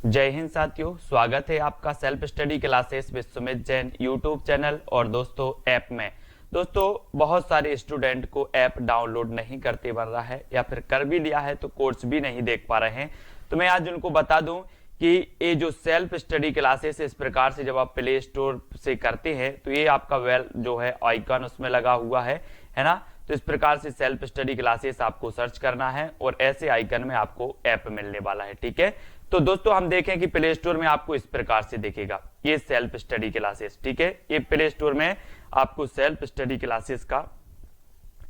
जय हिंद साथियों, स्वागत है आपका self study classes with Sumit Jain YouTube channel और दोस्तों ऐप में। दोस्तों बहुत सारे स्टूडेंट को ऐप डाउनलोड नहीं करते बन रहा है या फिर कर भी लिया है तो कोर्स भी नहीं देख पा रहे हैं। तो मैं आज उनको बता दूं कि ये जो सेल्फ स्टडी क्लासेस इस प्रकार से जब आप प्ले स्टोर से करते हैं तो ये आपका वेल जो है आइकन उसमें लगा हुआ है ना। तो इस प्रकार से सेल्फ स्टडी क्लासेस आपको सर्च करना है और ऐसे आइकन में आपको ऐप मिलने वाला है। ठीक है, तो दोस्तों हम देखें कि प्ले स्टोर में आपको इस प्रकार से दिखेगा ये सेल्फ स्टडी क्लासेस। ठीक है, ये प्ले स्टोर में आपको सेल्फ स्टडी क्लासेस का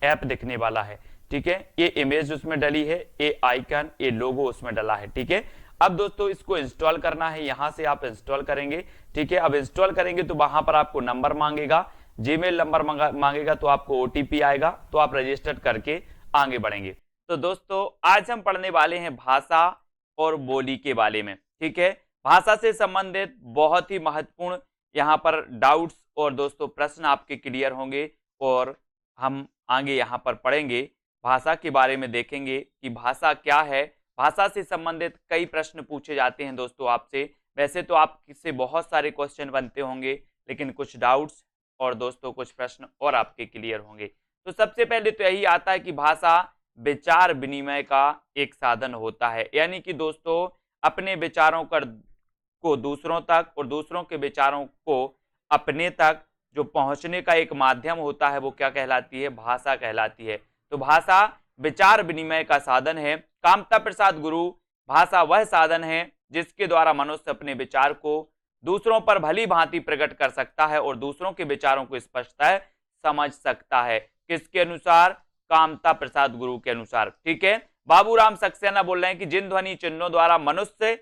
ऐप दिखने वाला है। ठीक है, ये इमेज उसमें डली है, ये आइकन, ये लोगो उसमें डला है। ठीक है, अब दोस्तों इसको इंस्टॉल करना है, यहां से आप इंस्टॉल करेंगे। ठीक है, अब इंस्टॉल करेंगे तो वहां पर आपको नंबर मांगेगा, जीमेल नंबर मांगेगा, तो आपको ओटीपी आएगा, तो आप रजिस्टर करके आगे बढ़ेंगे। तो दोस्तों आज हम पढ़ने वाले हैं भाषा और बोली के बारे में। ठीक है, भाषा से संबंधित बहुत ही महत्वपूर्ण यहाँ पर डाउट्स और दोस्तों प्रश्न आपके क्लियर होंगे और हम आगे यहाँ पर पढ़ेंगे भाषा के बारे में, देखेंगे कि भाषा क्या है। भाषा से संबंधित कई प्रश्न पूछे जाते हैं दोस्तों आपसे। वैसे तो आपसे बहुत सारे क्वेश्चन बनते होंगे, लेकिन कुछ डाउट्स और दोस्तों कुछ प्रश्न और आपके क्लियर होंगे। तो सबसे पहले तो यही आता है कि भाषा विचार विनिमय का एक साधन होता है, यानी कि दोस्तों अपने विचारों को दूसरों तक और दूसरों के विचारों को अपने तक जो पहुंचने का एक माध्यम होता है वो क्या कहलाती है? भाषा कहलाती है। तो भाषा विचार विनिमय का साधन है। कामता प्रसाद गुरु, भाषा वह साधन है जिसके द्वारा मनुष्य अपने विचार को दूसरों पर भली भांति प्रकट कर सकता है और दूसरों के विचारों को स्पष्टतः समझ सकता है। किसके अनुसार? कामता प्रसाद गुरु के अनुसार। ठीक है, बाबूराम सक्सेना बोल रहे हैं कि जिन ध्वनि चिन्हों द्वारा मनुष्य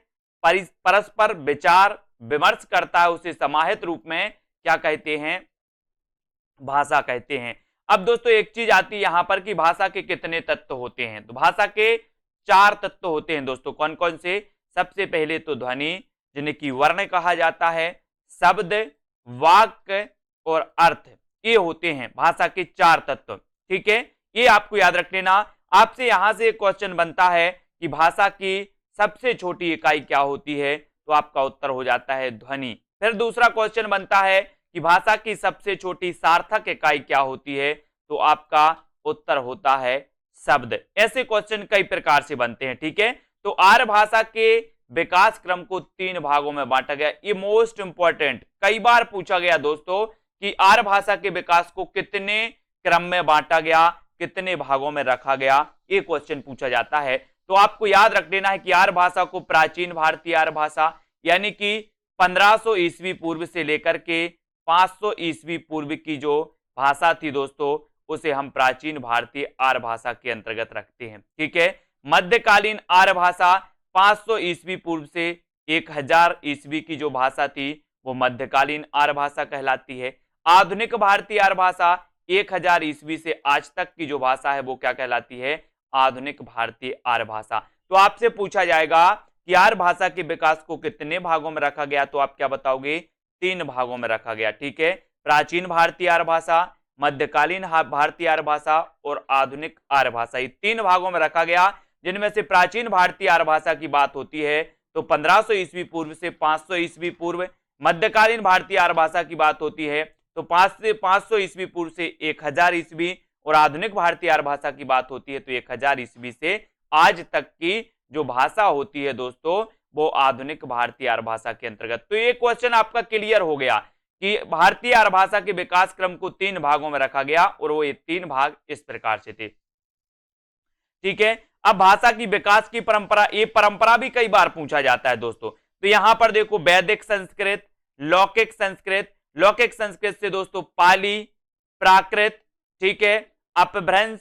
परस्पर विचार विमर्श करता है उसे समाहित रूप में क्या कहते हैं? भाषा कहते हैं। अब दोस्तों एक चीज आती है यहां पर कि भाषा के कितने तत्व होते हैं। तो भाषा के 4 तत्व होते हैं दोस्तों। कौन कौन से? सबसे पहले तो ध्वनि, जिन्हें की वर्ण कहा जाता है, शब्द, वाक्य और अर्थ, ये होते हैं भाषा के 4 तत्व। ठीक है, ये आपको याद रख लेना। आपसे यहां से एक क्वेश्चन बनता है कि भाषा की सबसे छोटी इकाई क्या होती है, तो आपका उत्तर हो जाता है ध्वनि। फिर दूसरा क्वेश्चन बनता है कि भाषा की सबसे छोटी सार्थक इकाई क्या होती है, तो आपका उत्तर होता है शब्द। ऐसे क्वेश्चन कई प्रकार से बनते हैं। ठीक है, तो आर्य भाषा के विकास क्रम को 3 भागों में बांटा गया। ये मोस्ट इंपॉर्टेंट, कई बार पूछा गया दोस्तों कि आर्य भाषा के विकास को कितने क्रम में बांटा गया, कितने भागों में रखा गया, ये क्वेश्चन पूछा जाता है। तो आपको याद रख लेना है कि आर्य भाषा को प्राचीन भारतीय आर्य भाषा, यानी कि 1500 ईस्वी पूर्व से लेकर के 500 ईस्वी पूर्व की जो भाषा थी दोस्तों, उसे हम प्राचीन भारतीय आर्य भाषा के अंतर्गत रखते हैं। ठीक है, मध्यकालीन आर्य भाषा 500 ईस्वी पूर्व से 1000 ईस्वी की जो भाषा थी वो मध्यकालीन आर्य भाषा कहलाती है। आधुनिक भारतीय आर्य भाषा 1000 ईस्वी से आज तक की जो भाषा है वो क्या कहलाती है? आधुनिक भारतीय आर्य भाषा। तो आपसे पूछा जाएगा कि आर्य भाषा के विकास को कितने भागों में रखा गया, तो आप क्या बताओगे? 3 भागों में रखा गया। ठीक है, प्राचीन भारतीय आर्य भाषा, मध्यकालीन भारतीय आर्य भाषा और आधुनिक आर्य भाषा, ये 3 भागों में रखा गया। जिनमें से प्राचीन भारतीय आर्य भाषा की बात होती है तो 1500 ईस्वी पूर्व से 500 ईस्वी पूर्व। मध्यकालीन भारतीय आर्य भाषा की बात होती है तो 500 ईस्वी पूर्व से 1000 ईस्वी, और आधुनिक भारतीय आर्य भाषा की बात होती है तो 1000 ईस्वी से आज तक की जो भाषा होती है दोस्तों वो आधुनिक भारतीय आर्य भाषा के अंतर्गत। तो ये क्वेश्चन आपका क्लियर हो गया कि भारतीय आर्य भाषा के विकास क्रम को 3 भागों में रखा गया और वो ये 3 भाग इस प्रकार से थे। ठीक है, अब भाषा की विकास की परंपरा, ये परंपरा भी कई बार पूछा जाता है दोस्तों। तो यहां पर देखो वैदिक संस्कृत, लौकिक संस्कृत, लौकिक संस्कृत से दोस्तों पाली, प्राकृत, ठीक है, अपभ्रंश,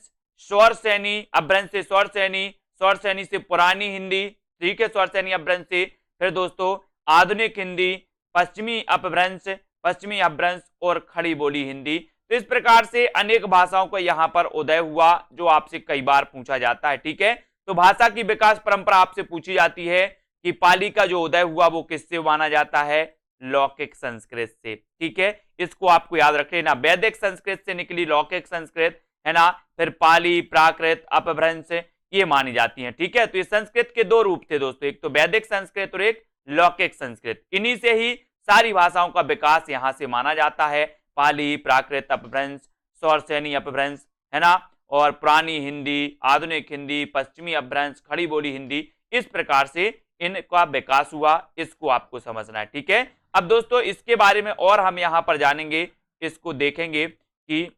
स्वर सैनी, अपभ्रंश से स्वर सैनी, स्वर सैनी से पुरानी हिंदी, ठीक है, स्वर सैनी अपभ्रंश से, फिर दोस्तों आधुनिक हिंदी, पश्चिमी अपभ्रंश, पश्चिमी अपभ्रंश और खड़ी बोली हिंदी। तो इस प्रकार से अनेक भाषाओं का यहां पर उदय हुआ जो आपसे कई बार पूछा जाता है। ठीक है, तो भाषा की विकास परंपरा आपसे पूछी जाती है कि पाली का जो उदय हुआ वो किससे माना जाता है? लौकिक संस्कृत से। ठीक है, इसको आपको याद रख लेना। वैदिक संस्कृत से निकली लौकिक संस्कृत, है ना, फिर पाली, प्राकृत, अपभ्रंश, ये मानी जाती हैं। ठीक है, तो ये संस्कृत के 2 रूप थे दोस्तों, एक तो वैदिक संस्कृत और एक लौकिक संस्कृत। इन्हीं से ही सारी भाषाओं का विकास यहां से माना जाता है। पाली, प्राकृत अपभ्रंश, सौरसेनी अपभ्रंश, है ना, और पुरानी हिंदी, आधुनिक हिंदी, पश्चिमी अपभ्रंश, खड़ी बोली हिंदी, इस प्रकार से इनका विकास हुआ, इसको आपको समझना है। ठीक है, अब दोस्तों इसके बारे में और हम यहां पर जानेंगे, इसको देखेंगे कि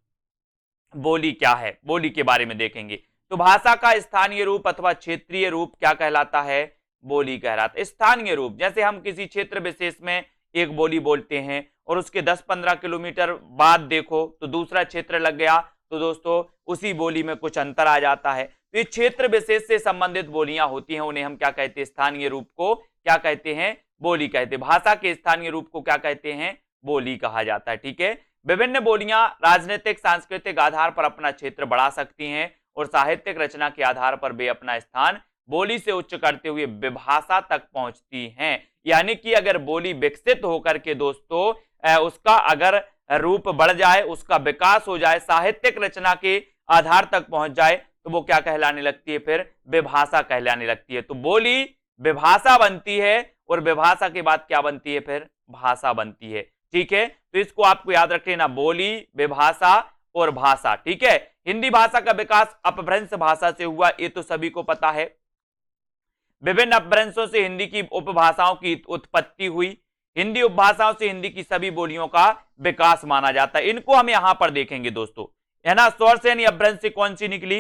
बोली क्या है, बोली के बारे में देखेंगे। तो भाषा का स्थानीय रूप अथवा क्षेत्रीय रूप क्या कहलाता है? बोली कहलाता है। स्थानीय रूप, जैसे हम किसी क्षेत्र विशेष में एक बोली बोलते हैं और उसके 10-15 किलोमीटर बाद देखो तो दूसरा क्षेत्र लग गया, तो दोस्तों उसी बोली में कुछ अंतर आ जाता है। तो ये क्षेत्र विशेष से संबंधित बोलियां होती हैं, उन्हें हम क्या कहते हैं? स्थानीय रूप को क्या कहते हैं? बोली कहते हैं। भाषा के स्थानीय रूप को क्या कहते हैं? बोली कहा जाता है। ठीक है, विभिन्न बोलियां राजनीतिक सांस्कृतिक आधार पर अपना क्षेत्र बढ़ा सकती हैं और साहित्यिक रचना के आधार पर वे अपना स्थान बोली से उच्च करते हुए विभाषा तक पहुंचती हैं। यानी कि अगर बोली विकसित होकर के दोस्तों उसका अगर रूप बढ़ जाए, उसका विकास हो जाए, साहित्यिक रचना के आधार तक पहुंच जाए, तो वो क्या कहलाने लगती है? फिर विभाषा कहलाने लगती है। तो बोली विभाषा बनती है और विभाषा के बाद क्या बनती है? फिर भाषा बनती है। ठीक है, तो इसको आपको याद रख लेना, बोली, विभाषा और भाषा। ठीक है, हिंदी भाषा का विकास अपभ्रंश भाषा से हुआ, ये तो सभी को पता है। विभिन्न अपभ्रंशों से हिंदी की उपभाषाओं की उत्पत्ति हुई। हिंदी उपभाषाओं से हिंदी की सभी बोलियों का विकास माना जाता है। इनको हम यहां पर देखेंगे दोस्तों, है ना। सौरसेनी अपभ्रंश से कौन सी निकली?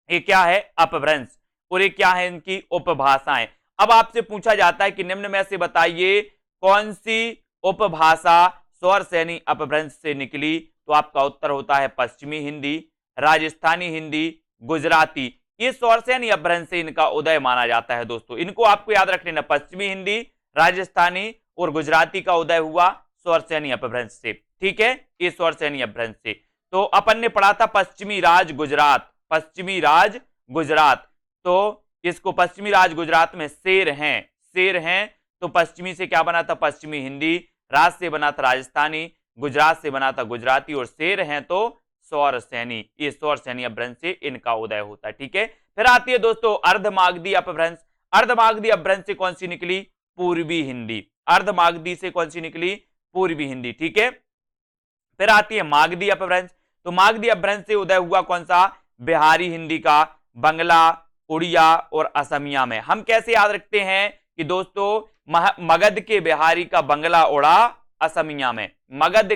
ये क्या है? अपभ्रंश। और ये क्या है? इनकी उपभाषाएं। अब आपसे पूछा जाता है कि निम्न में से बताइए कौन सी उपभाषा सौरसेनी अपभ्रंश से निकली? तो आपका उत्तर होता है पश्चिमी हिंदी, राजस्थानी हिंदी, गुजराती। ये सौरसेनी अपभ्रंश से इनका उदय माना जाता है दोस्तों। इनको आपको याद रख लेना, पश्चिमी हिंदी, राजस्थानी और गुजराती का उदय हुआ सौरसेनी अपभ्रंश से। ठीक है, ये सौरसेनी अपभ्रंश से। तो अपन ने पढ़ा था पश्चिमी राज गुजरात, पश्चिमी राज गुजरात। तो इसको पश्चिमी राज गुजरात में शेर हैं, शेर हैं, तो पश्चिमी से क्या बना था? पश्चिमी हिंदी, राज से बना था राजस्थानी, गुजरात से बना था गुजराती, और शेर हैं तो सौरसेनी। ये सौरसेनी अपभ्रंश से इनका उदय होता है। ठीक है, फिर आती है दोस्तों अर्धमागधी अपभ्रंश। अर्धमागधी अपभ्रंश से कौन सी निकली? पूर्वी हिंदी। अर्धमागधी से कौन सी निकली? पूर्वी हिंदी। ठीक है, फिर आती है मागधी अपभ्रंश। तो मागधी अपभ्रंश से उदय हुआ कौन सा? बिहारी हिंदी का, बंगला, उड़िया और असमिया में। हम कैसे याद रखते हैं कि दोस्तों मगध के बिहारी का बंगला उड़ा असमिया में, मगध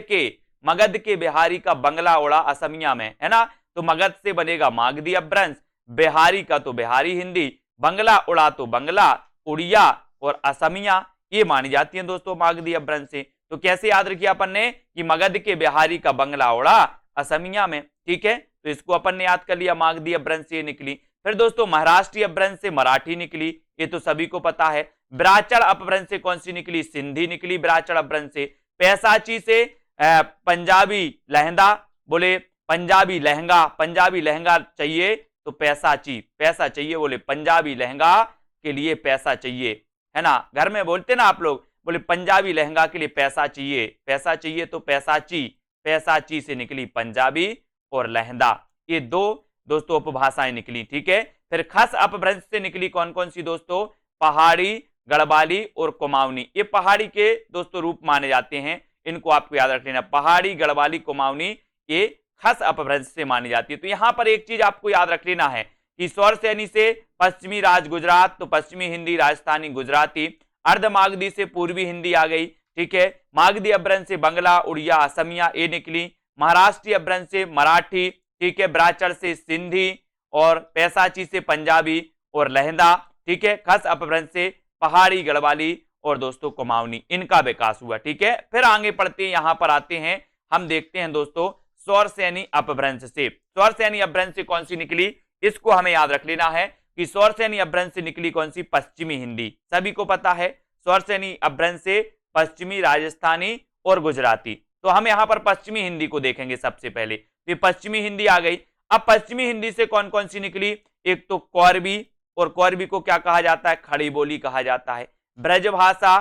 के बिहारी का बंगला उड़ा असमिया में, है ना। तो मगध से बनेगा मागधी अपभ्रंश, बिहारी का तो बिहारी हिंदी, बंगला उड़ा तो बंगला, उड़िया और असमिया, ये मानी जाती है दोस्तों मागधी अपभ्रंश से। तो कैसे याद रखिए अपन ने कि मगध के बिहारी का बंगला उड़ा असमिया में। ठीक है, तो इसको अपन ने याद कर लिया, मागधी अपभ्रंश से निकली। फिर दोस्तों महाराष्ट्रीय अपभ्रंश से मराठी निकली, ये तो सभी को पता है। विराचड़ अपभ्रंश से कौन सी निकली? सिंधी निकली विराचड़ अपभ्रंश से। पैसाची से पंजाबी लहंगा, बोले पंजाबी लहंगा, पंजाबी लहंगा चाहिए तो पैसाची, पैसा चाहिए, बोले पंजाबी लहंगा के लिए पैसा चाहिए, है ना। घर में बोलते ना आप लोग, बोले पंजाबी लहंगा के लिए पैसा चाहिए, पैसा चाहिए तो पैसाची, पैसाची से निकली पंजाबी और लहंगा। ये दो दोस्तों उपभाषाएं निकली। ठीक है, फिर खस अपभ्रंश से निकली कौन कौन सी दोस्तों? पहाड़ी, गढ़वाली और कुमाऊनी। ये पहाड़ी के दोस्तों रूप माने जाते हैं, इनको आपको याद रख लेना। पहाड़ी, गढ़वाली, कुमाऊनी ये खस अपभ्रंश से मानी जाती है। तो यहां पर एक चीज आपको याद रख लेना है कि सौरसेनी से पश्चिमी राज गुजरात, तो पश्चिमी हिंदी, राजस्थानी, गुजराती। अर्धमागधी से पूर्वी हिंदी आ गई। ठीक है, मागधी अपभ्रंश से बंगला, उड़िया, असमिया ये निकली। महाराष्ट्रीय अपभ्रंश से मराठी, ठीक है, विराचड़ से सिंधी और पैसाची से पंजाबी और लहंदा। ठीक है, खस अपभ्रंश से पहाड़ी, गढ़वाली और दोस्तों कुमाऊनी, इनका विकास हुआ। ठीक है, फिर आगे पढ़ते हैं, यहां पर आते हैं, हम देखते हैं दोस्तों सौरसेनी अपभ्रंश से। सौरसेनी अपभ्रंश से कौन सी निकली? इसको हमें याद रख लेना है कि सौरसेनी अपभ्रंश से निकली कौन सी? पश्चिमी हिंदी। सभी को पता है सौरसेनी अपभ्रंश से पश्चिमी, राजस्थानी और गुजराती। तो हम यहां पर पश्चिमी हिंदी को देखेंगे सबसे पहले। तो पश्चिमी हिंदी आ गई। अब पश्चिमी हिंदी से कौन कौन सी निकली? एक तो कौरवी, और कौरवी को क्या कहा जाता है? खड़ी बोली कहा जाता है। ब्रजभाषा,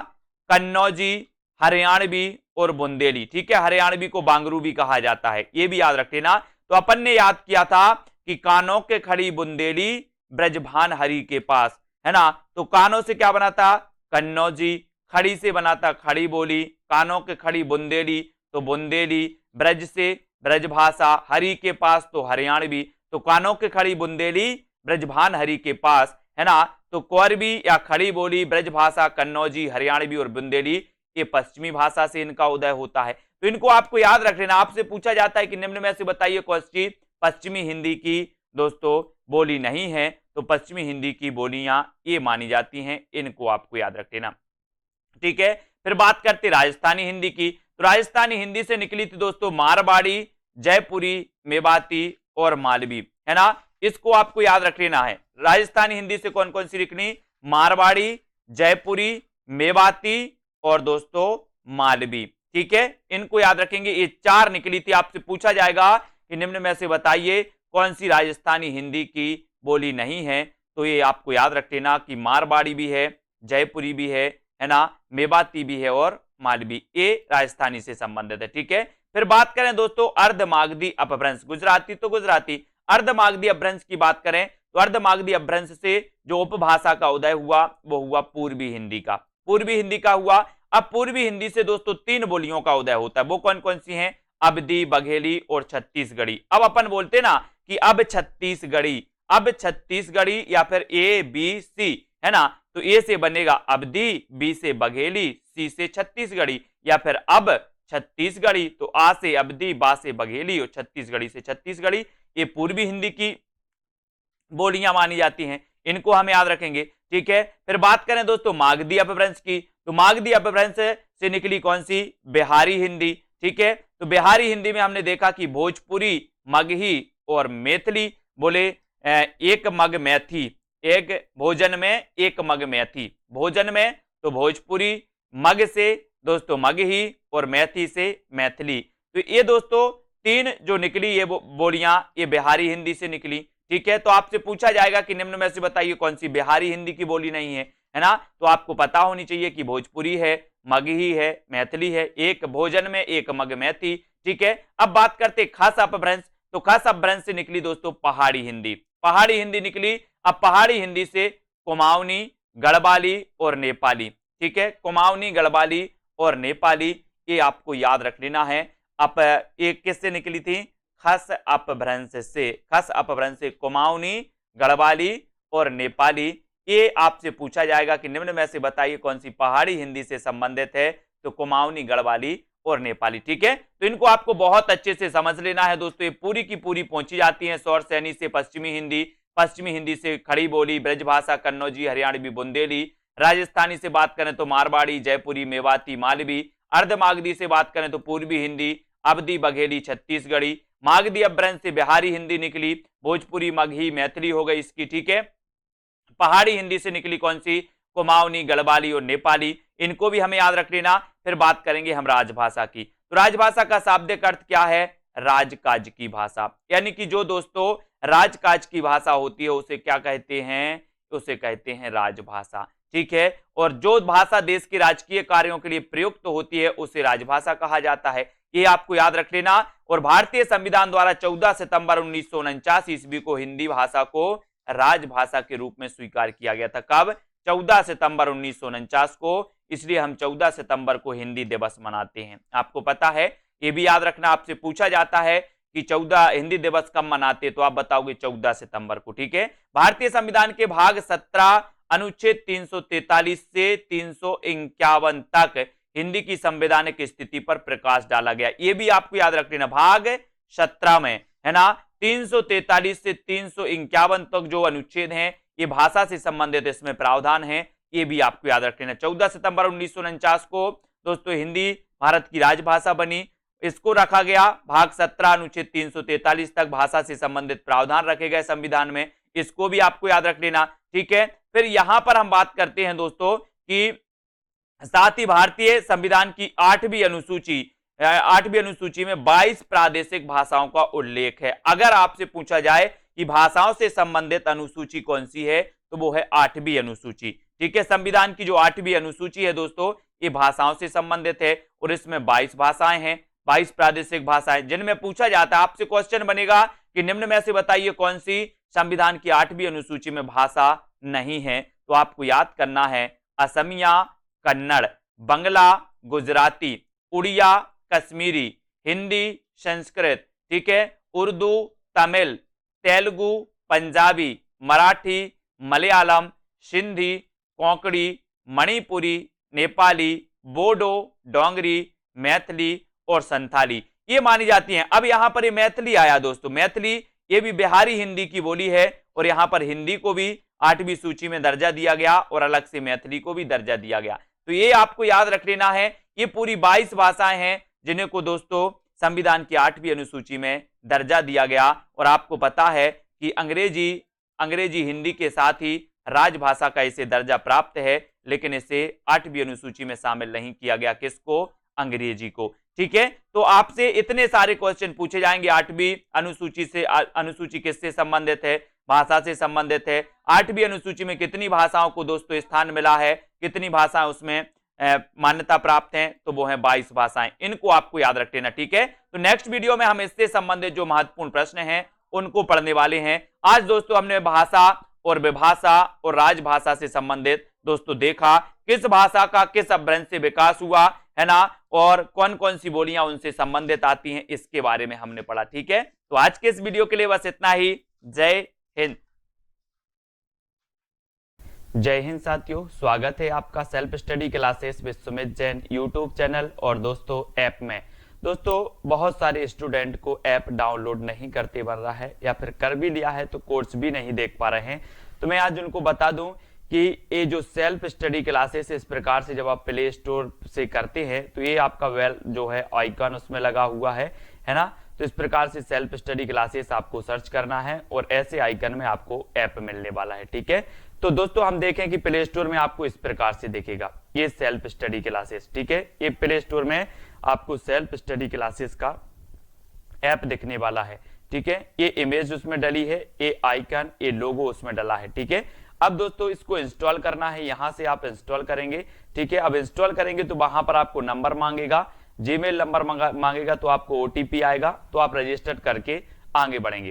कन्नौजी, हरियाणवी और बुंदेली। ठीक है, हरियाणवी को बांगरू भी कहा जाता है, ये भी याद रख लेना। तो अपन ने याद किया था कि कानों के खड़ी बुंदेली ब्रजभान हरि के पास, है ना। तो कानों से क्या बना था? कन्नौजी, खड़ी से बना था खड़ी बोली, कानों के खड़ी बुंदेली तो बुंदेली, ब्रज से ब्रजभाषा, हरि के पास तो हरियाणवी, तो कानों के खड़ी बुंदेली ब्रजभान हरि के पास, है ना। तो कोरबी या खड़ी बोली, ब्रजभाषा, कन्नौजी, हरियाणवी और बुंदेली ये पश्चिमी भाषा से इनका उदय होता है। तो इनको आपको याद रख लेना। आपसे पूछा जाता है कि निम्न में से बताइए कौन सी पश्चिमी हिंदी की दोस्तों बोली नहीं है, तो पश्चिमी हिंदी की बोलियां ये मानी जाती हैं, इनको आपको याद रख लेना, ठीक है। फिर बात करते राजस्थानी हिंदी की, तो राजस्थानी हिंदी से निकली थी दोस्तों मारवाड़ी, जयपुरी, मेवाती और मालवी, है ना। इसको आपको याद रख लेना है। राजस्थानी हिंदी से कौन कौन सी निकली, मारवाड़ी, जयपुरी, मेवाती और दोस्तों मालवी, ठीक है। इनको याद रखेंगे, ये 4 निकली थी। आपसे पूछा जाएगा कि निम्न में से बताइए कौन सी राजस्थानी हिंदी की बोली नहीं है, तो ये आपको याद रख लेना कि मारवाड़ी भी है, जयपुरी भी है ना, मेवाती भी है और मालवी, ये राजस्थानी से संबंधित है, ठीक है। फिर बात करें दोस्तों अर्धमागधी अपभ्रंश, गुजराती तो गुजराती, अर्धमागधी अपभ्रंश की बात करें तो अर्धमागधी अपभ्रंश से जो उपभाषा का उदय हुआ वो हुआ पूर्वी हिंदी का, पूर्वी हिंदी का हुआ। अब पूर्वी हिंदी से दोस्तों 3 बोलियों का उदय होता है, वो कौन कौन सी हैं, अवधी, बघेली और छत्तीसगढ़ी। अब अपन बोलते ना कि अब छत्तीसगढ़ी, अब छत्तीसगढ़ी या फिर ए बी सी, है ना। तो ए से बनेगा अवधी, बी से बघेली, सी से छत्तीसगढ़ी, या फिर अब छत्तीसगढ़ी तो आ से अवधी, बा से बघेली और छत्तीसगढ़ी से छत्तीसगढ़ी। ये पूर्वी हिंदी की बोलियां मानी जाती हैं, इनको हम याद रखेंगे, ठीक है। फिर बात करें दोस्तों मागधी अपभ्रंश की, तो मागधी अपभ्रंश से निकली कौन सी, बिहारी हिंदी, ठीक है। तो बिहारी हिंदी में हमने देखा कि भोजपुरी, मगही और मैथिली, बोले एक मग मैथी, एक भोजन में एक मग मैथी, भोजन में तो भोजपुरी, मग से दोस्तों मगही और मैथी से मैथिली। तो ये दोस्तों 3 जो निकली ये बोलियां ये बिहारी हिंदी से निकली, ठीक है। तो आपसे पूछा जाएगा कि निम्न में से बताइए कौन सी बिहारी हिंदी की बोली नहीं है ना। तो आपको पता होनी चाहिए कि भोजपुरी है, मगही है, मैथिली है, एक भोजन में एक मग मैथी, ठीक है। अब बात करते खास अपभ्रंश, तो खास अपभ्रंश से निकली दोस्तों पहाड़ी हिंदी, पहाड़ी हिंदी निकली। अब पहाड़ी हिंदी से कुमाऊनी, गढ़वाली और नेपाली, ठीक है, कुमाऊनी, गढ़वाली और नेपाली, ये आपको याद रख लेना है। अब एक किससे निकली थी, खस अपभ्रंश से, खस अपभ्रंश से कुमाऊनी, गढ़वाली और नेपाली। ये आपसे पूछा जाएगा कि निम्न में से बताइए कौन सी पहाड़ी हिंदी से संबंधित है, तो कुमाऊनी, गढ़वाली और नेपाली, ठीक है। तो इनको आपको बहुत अच्छे से समझ लेना है दोस्तों। ये पूरी की पूरी पहुंची जाती है सौर सैनी से पश्चिमी हिंदी, पश्चिमी हिंदी से खड़ी बोली, ब्रजभाषा, कन्नौजी, हरियाणवी, बुंदेली। राजस्थानी से बात करें तो मारवाड़ी, जयपुरी, मेवाती, मालवी। अर्धमागधी से बात करें तो पूर्वी हिंदी, अवधी, बघेली, छत्तीसगढ़ी। मागधी अपभ्रंश से बिहारी हिंदी निकली, भोजपुरी, मगही, मैथिली हो गई इसकी, ठीक है। पहाड़ी हिंदी से निकली कौन सी, कुमाऊनी, गढ़वाली और नेपाली, इनको भी हमें याद रख लेना। फिर बात करेंगे हम राजभाषा की, तो राजभाषा का शाब्दिक अर्थ क्या है, राजकाज की भाषा, यानी कि जो दोस्तों राजकाज की भाषा होती है उसे क्या कहते हैं, उसे कहते हैं राजभाषा, ठीक है। और जो भाषा देश के राजकीय कार्यों के लिए प्रयुक्त होती है उसे राजभाषा कहा जाता है, ये आपको याद रख लेना। और भारतीय संविधान द्वारा 14 सितंबर 1949 ईस्वी को हिंदी भाषा को राजभाषा के रूप में स्वीकार किया गया था। कब, 14 सितंबर 1949 को, इसलिए हम 14 सितंबर को हिंदी दिवस मनाते हैं। आपको पता है, ये भी याद रखना, आपसे पूछा जाता है कि 14 हिंदी दिवस कब मनाते, तो आप बताओगे 14 सितंबर को, ठीक है। भारतीय संविधान के भाग 17 अनुच्छेद 343 से 351 तक हिंदी की संवैधानिक स्थिति पर प्रकाश डाला गया, ये भी आपको याद रख लेना। भाग 17 में, है ना, 343 से 351 तक जो अनुच्छेद हैं ये भाषा से संबंधित इसमें प्रावधान है, ये भी आपको याद रख लेना। 14 सितंबर 1949 को दोस्तों हिंदी भारत की राजभाषा बनी, इसको रखा गया। भाग 17 अनुच्छेद 343 तक भाषा से संबंधित प्रावधान रखे गए संविधान में, इसको भी आपको याद रख लेना, ठीक है। फिर यहां पर हम बात करते हैं दोस्तों कि साथ ही भारतीय संविधान की 8वीं अनुसूची में 22 प्रादेशिक भाषाओं का उल्लेख है। अगर आपसे पूछा जाए कि भाषाओं से संबंधित अनुसूची कौन सी है, तो वो है 8वीं अनुसूची, ठीक है। संविधान की जो 8वीं अनुसूची है दोस्तों ये भाषाओं से संबंधित है और इसमें 22 भाषाएं हैं, 22 प्रादेशिक भाषाएं, जिनमें पूछा जाता है, आपसे क्वेश्चन बनेगा कि निम्न में से बताइए कौन सी संविधान की 8वीं अनुसूची में भाषा नहीं है, तो आपको याद करना है असमिया, कन्नड़, बंगला, गुजराती, उड़िया, कश्मीरी, हिंदी, संस्कृत, ठीक है, उर्दू, तमिल, तेलुगु, पंजाबी, मराठी, मलयालम, सिंधी, कोंकणी, मणिपुरी, नेपाली, बोडो, डोंगरी, मैथिली और संथाली ये मानी जाती हैं। अब यहां पर ये मैथिली आया दोस्तों, मैथिली ये भी बिहारी हिंदी की बोली है और यहां पर हिंदी को भी 8वीं सूची में दर्जा दिया गया और अलग से मैथिली को भी दर्जा दिया गया। तो ये आपको याद रख लेना है, ये पूरी 22 भाषाएं हैं जिन्हें को दोस्तों संविधान की 8वीं अनुसूची में दर्जा दिया गया। और आपको पता है कि अंग्रेजी हिंदी के साथ ही राजभाषा का इसे दर्जा प्राप्त है, लेकिन इसे 8वीं अनुसूची में शामिल नहीं किया गया। किसको? अंग्रेजी को। ठीक है, तो आपसे इतने सारे क्वेश्चन पूछे जाएंगे 8वीं अनुसूची से। अनुसूची किससे संबंधित है? भाषा से संबंधित है। 8वीं अनुसूची में कितनी भाषाओं को दोस्तों स्थान मिला है, कितनी भाषाएं उसमें मान्यता प्राप्त हैं? तो वो है 22 भाषाएं। इनको आपको याद रख लेना। ठीक है, तो नेक्स्ट वीडियो में हम इससे संबंधित जो महत्वपूर्ण प्रश्न हैं उनको पढ़ने वाले हैं। आज दोस्तों हमने भाषा और विभाषा और राजभाषा से संबंधित दोस्तों देखा, किस भाषा का किस अपभ्रंश से विकास हुआ है ना, और कौन कौन सी बोलियां उनसे संबंधित आती हैं, इसके बारे में हमने पढ़ा। ठीक है, तो आज के इस वीडियो के लिए बस इतना ही। जय हिंद। जय हिंद साथियों, स्वागत है आपका self study classes with Sumit Jain YouTube channel और दोस्तों ऐप में। दोस्तों बहुत सारे स्टूडेंट को ऐप डाउनलोड नहीं करते बन रहा है, या फिर कर भी लिया है तो कोर्स भी नहीं देख पा रहे हैं। तो मैं आज उनको बता दूं कि ये जो सेल्फ स्टडी क्लासेस इस प्रकार से जब आप प्ले स्टोर से करते हैं तो ये आपका वेल जो है आइकन उसमें लगा हुआ है ना। तो इस प्रकार से सेल्फ स्टडी क्लासेस आपको सर्च करना है और ऐसे आइकन में आपको ऐप मिलने वाला है। ठीक है, तो दोस्तों हम देखें कि प्ले स्टोर में आपको इस प्रकार से दिखेगा ये सेल्फ स्टडी क्लासेस। ठीक है, ये प्ले स्टोर में आपको सेल्फ स्टडी क्लासेस का ऐप दिखने वाला है। ठीक है, ये इमेज उसमें डली है, ये आइकन, ये लोगो उसमें डला है। ठीक है, अब दोस्तों इसको इंस्टॉल करना है, यहां से आप इंस्टॉल करेंगे। ठीक है, अब इंस्टॉल करेंगे तो वहां पर आपको नंबर मांगेगा, जीमेल नंबर मांगेगा, तो आपको ओटीपी आएगा, तो आप रजिस्टर करके आगे बढ़ेंगे।